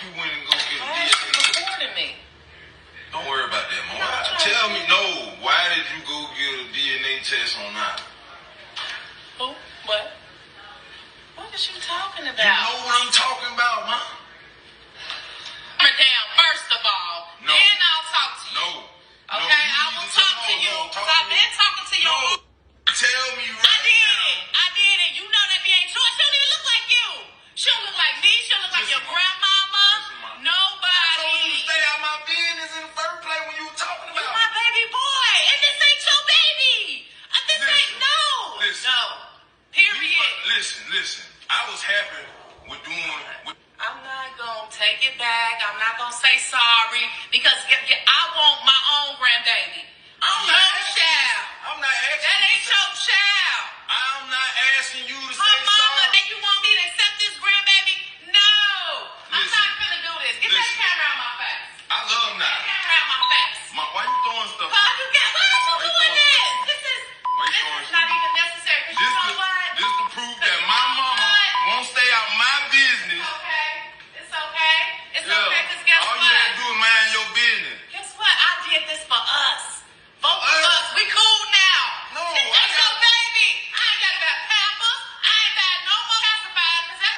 you went and go get a Why is she DNA? recording me? Don't worry about that, Mom. Tell me, why did you go get a DNA test on that? Who? What? What is you talking about? You know what I'm talking about, Mom? Down, first of all. No. Then I'll talk to you. No. Okay, I will talk to you. Because I've been talking to you. No. Tell me right I did it. You know that ain't true. She don't even look like you. She don't look like me. She don't look like your grandmama. Nobody. I told you to stay out my business in the first place when you were talking about You're my baby boy. And this ain't your baby. This ain't, no. Listen. No. Period. Listen. I was happy with doing... I'm not going to take it back. I'm not going to say sorry because I want my own grandbaby. I'm your child. I'm not asking That ain't your child. I'm not asking you to say Her mama, sorry. that you want me to accept this grandbaby? No. I'm Listen. not going to do this. Get that camera out my face. I love now. Get that camera out my face. Ma, why you throwing stuff? Why you doing this? This is not even necessary. Because you know what? This to prove that my mama won't stay out my business. It's okay. It's okay because guess All what? you had to do is mind your business. Guess what? I did this for us. Both of us. We cool now. No, That's your baby. I ain't got to buy Pampers. I ain't got no more pacifiers.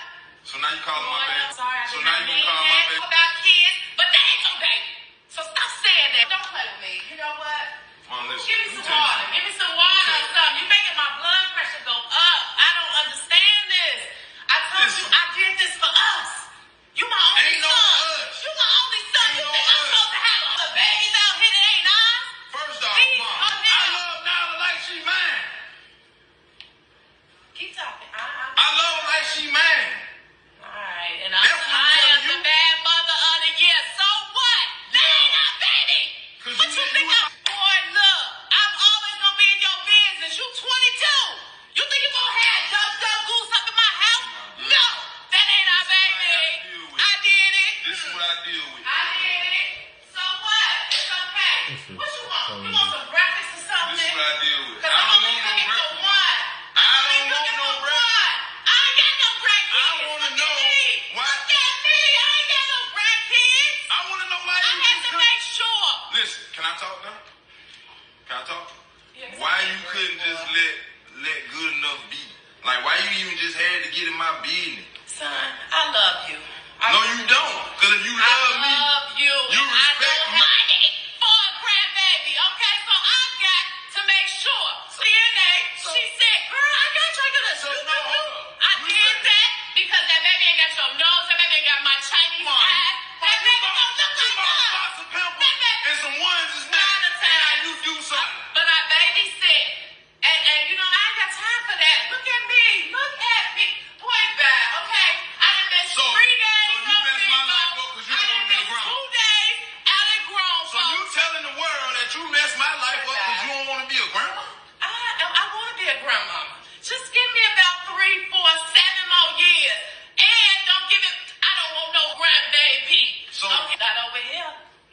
So now you calling my baby. Sorry, I So did now not you mean gonna call my that baby. about kids, but they ain't your baby. So stop saying that. Don't play with me. You know what? Mom, listen. Give me some water. Give me some water or something. You're making my blood pressure go up. I don't understand this. I told you I did this for us. You my only Ain't no son. us. You my only son. Ain't You no think I'm us. supposed to have other babies out here that ain't ours? First off, Please, Mom, come I here. love Nala like she mine. Keep talking. I love her like she mine. Alright, and That's what I'm I am telling the you. bad mother of the year. So what? That ain't our baby. 'Cause What you you did- think you I'm... Boy, look, I'm always gonna be in your business. You 22. You think you gonna have duck goose up in my house? No, that ain't our baby. I did it. This is what I deal with. I did it. So what? It's okay. What you want? You want some breakfast or something? This is what I deal with. Cause I'm only cooking for one. I don't want no breakfast. I ain't got no grandkids. I wanna Look know at me. why- Look at me. I ain't got no grandkids. I want to know why I you had just to couldn't... make sure. Listen, can I talk now? Can I talk? Yes. Why you couldn't just let good enough be? Like, why you even just had to get in my business? Son, I love you. No, you don't. Because if you love me, I love you. you and respect I me. don't money for a grandbaby. Okay, so I got to make sure. DNA. She said, "Girl, I got you. I got So, no, hold up. I did that because that baby ain't got your nose. That baby ain't got my Chinese eyes. That baby don't look like bought a us. box of Pampers and some onesies now. All the And time. now you do something. But I babysit. And you know, I ain't got time for that. Look at me. Look at me. Boy, bad, okay? I done missed 3 days. So you messed my life up because you don't want to be a grandma. 2 days out of grown. So you telling the world that you messed my life up because you don't want to be a grandma? I want to be a grandmama. Just give me about 3, 4, 7 more years. And don't give it, I don't want no grandbaby. So- okay, not over here.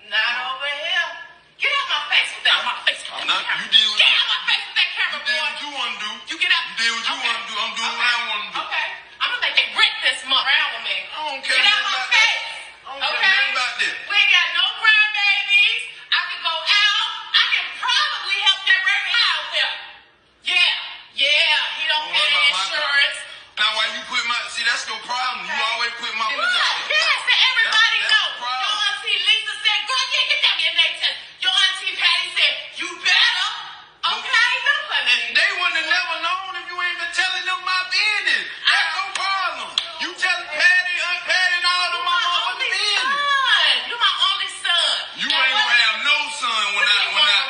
Not over here. Get out my face with that. My face. I'm not. You did what Get out my face with that camera, you did boy. what you want to do. You get out. You did what you want to do. I'm doing what I want to do. Okay. I'm going to make it rent this month around with me. I don't care Get out nothing my about that. face. I don't care nothing about that. We ain't got no grandbabies. I can go out. I can probably help that baby out there. Yeah. He don't Don't pay worry about my insurance. Now, why you put my... See, that's your problem. You always put my... Yes, and everybody That's know. the problem. Your auntie Lisa said, girl, get that DNA test. Your auntie Patty said, you better. Okay? Don't play with me. They wouldn't have never known if you ain't been telling them my business. That's no problem. You tell Patty, Aunt Patty, and all them my motherfucking business. You're my only son. You ain't gonna have no son when I...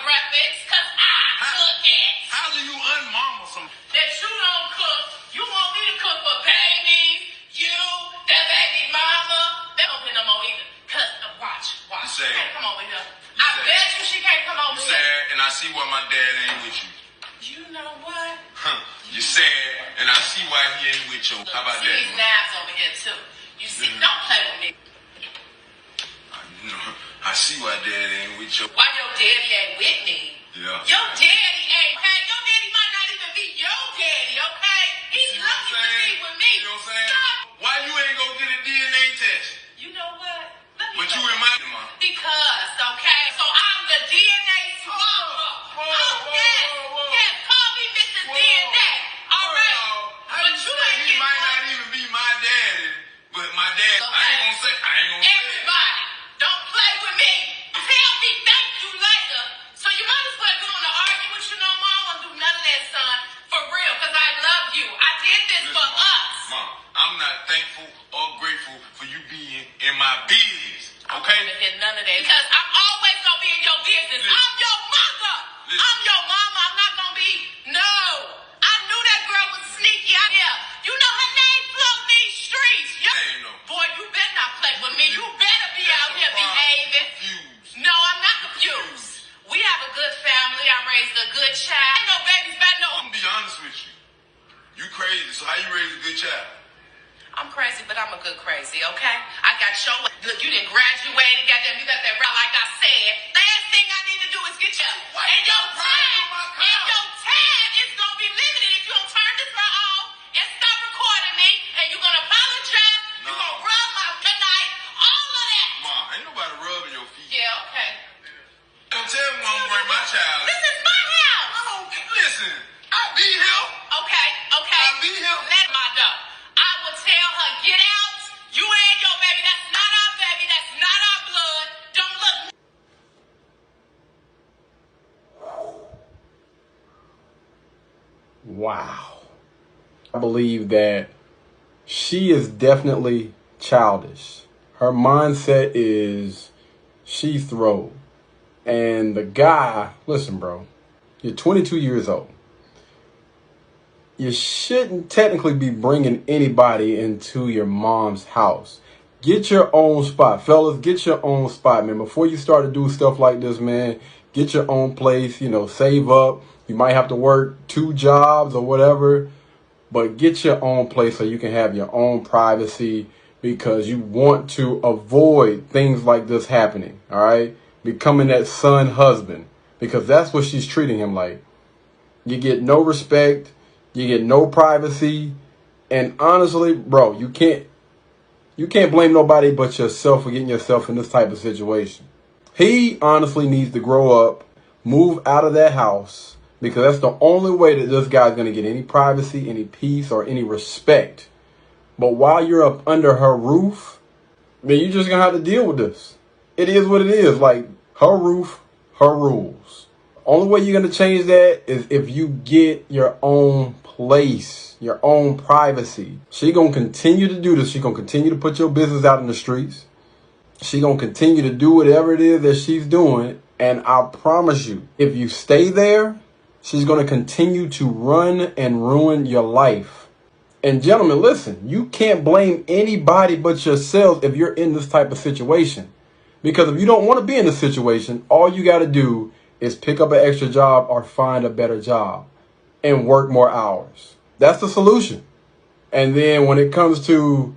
Breakfast, cause I cook it. How do you unmama some... That you don't cook. You want me to cook for babies. You, that baby mama. They don't pay no more either. Cause watch. You She sad. can't come over here. You I sad. bet you she can't come over You here. sad, and I see why my dad ain't with you. You know what? You sad, and I see why he ain't with you. How about See that? these knives over here too. You see, don't play with me. You know, I see why dad ain't with you. Why your daddy ain't with me? Yeah. Your daddy ain't, okay? Your daddy might not even be your daddy, okay? He's You know what I'm lucky to be saying? with me. You know what I'm saying? Stop. Why you ain't go get a DNA test? You know what? Everybody, don't play with me. Tell me thank you later. So you might as well go on to argue with you no more. I won't do none of that, son. For real, because I love you. I did this for us. Mom, I'm not thankful or grateful for you being in my business. Okay? I don't hear none of that. Because I'm always going to be in your business. Listen. I'm your mother. Listen. I'm your mama. I'm not going to be. No. I knew that girl was sneaky out here. You know her name floating these streets. Ain't no. Boy, you better not play with me. You better be out here behaving. Confused. No, I'm not confused. We have a good family. I raised a good child. I know babies better know. I'm gonna be honest with you. You crazy, so how you raise a good child? I'm crazy, but I'm a good crazy, okay? I got your... Look, you didn't graduate and goddamn, you got that route like I said. Last thing I need to do is get you... And your time is gonna be limited if you don't turn this right off and stop recording me, and you're gonna apologize, No. you're gonna rub my tonight, all of that. Mom, ain't nobody rubbing your feet. Yeah, okay. Don't tell me I'm gonna bring my child. This is my house. I don't listen. I'll be here. Okay. I'll be here. Let my door. I will tell her, get out. You and your baby. That's not our baby. That's not our blood. Don't look. Wow. I believe that she is definitely childish. Her mindset is she throw. And the guy, listen, bro, you're 22 years old. You shouldn't technically be bringing anybody into your mom's house. Get your own spot. Fellas, get your own spot, man. Before you start to do stuff like this, man, get your own place, save up. You might have to work 2 jobs or whatever, but get your own place so you can have your own privacy, because you want to avoid things like this happening, all right? Becoming that son husband, because that's what she's treating him like. You get no respect, you get no privacy, and honestly, bro, you can't blame nobody but yourself for getting yourself in this type of situation. He honestly needs to grow up, move out of that house, because that's the only way that this guy's going to get any privacy, any peace, or any respect. But while you're up under her roof, then you're just going to have to deal with this. It is what it is. Like, her roof, her rules. Only way you're going to change that is if you get your own place, your own privacy. She going to continue to do this. She going to continue to put your business out in the streets. She going to continue to do whatever it is that she's doing. And I promise you, if you stay there, she's going to continue to run and ruin your life. And gentlemen, listen, you can't blame anybody but yourself if you're in this type of situation. Because if you don't want to be in this situation, all you got to do is pick up an extra job or find a better job and work more hours. That's the solution. And then when it comes to,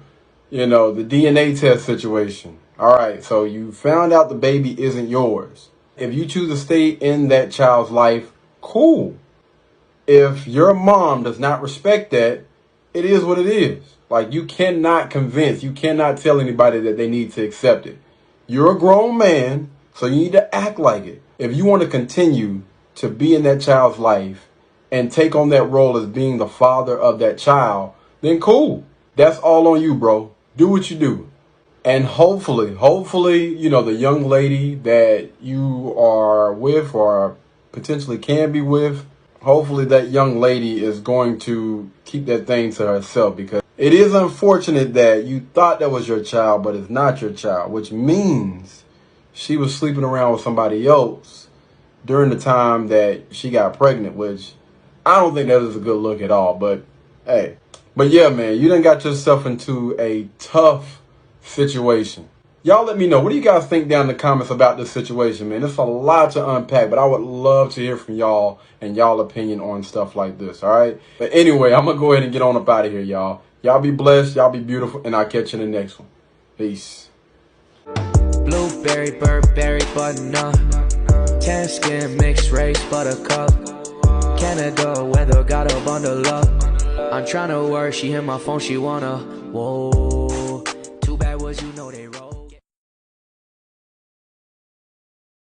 the DNA test situation. All right, so you found out the baby isn't yours. If you choose to stay in that child's life, cool. If your mom does not respect that, it is what it is. Like, you cannot convince, you cannot tell anybody that they need to accept it. You're a grown man, so you need to act like it. If you want to continue to be in that child's life and take on that role as being the father of that child, then cool. That's all on you, bro. Do what you do. And hopefully, the young lady that you are with or potentially can be with, hopefully that young lady is going to keep that thing to herself, because it is unfortunate that you thought that was your child, but it's not your child, which means she was sleeping around with somebody else during the time that she got pregnant, which I don't think that is a good look at all. But hey, but yeah, man, you done got yourself into a tough situation. Y'all let me know. What do you guys think down in the comments about this situation, man? It's a lot to unpack, but I would love to hear from y'all and y'all opinion on stuff like this, all right? But anyway, I'm going to go ahead and get on up out of here, y'all. Y'all be blessed, y'all be beautiful, and I'll catch you in the next one. Peace. Blueberry, Burberry, button-up. Tan skin, mixed race, buttercup. Canada weather, got a bundle up. I'm tryna work, she hit my phone, she wanna, whoa.